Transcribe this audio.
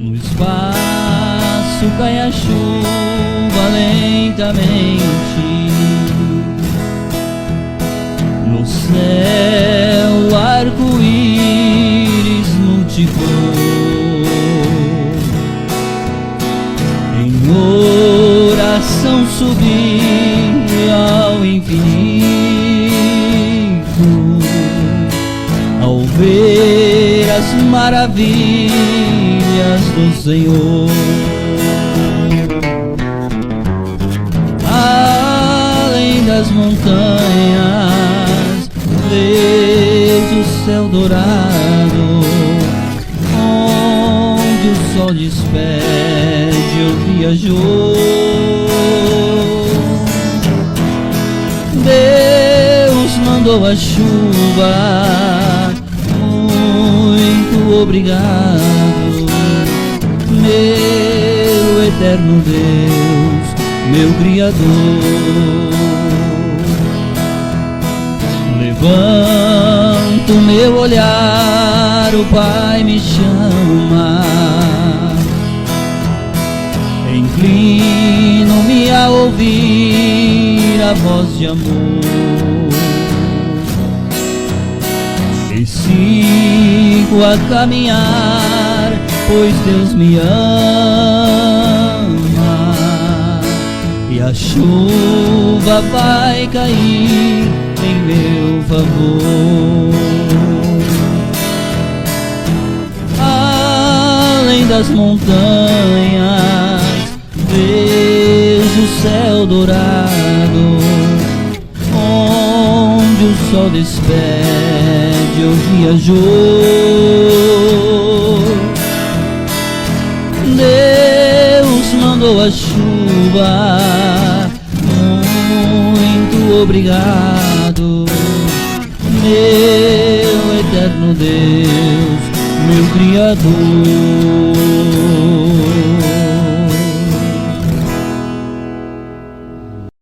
No espaço cai a chuva lentamente, no céu arco-íris multicor, em oração subir ao infinito, ao ver as maravilhas do Senhor. Além das montanhas, vejo o céu dourado, onde o sol despede o viajou. Deus mandou a chuva, muito obrigado, meu eterno Deus, meu Criador. Levanto meu olhar, o Pai me chama, inclino-me a ouvir a voz de amor, e sigo a caminhar, pois Deus me ama, e a chuva vai cair em meu favor. Além das montanhas, vejo o céu dourado, onde o sol despede o viajor. Deus mandou a chuva, muito obrigado, meu eterno Deus, meu Criador.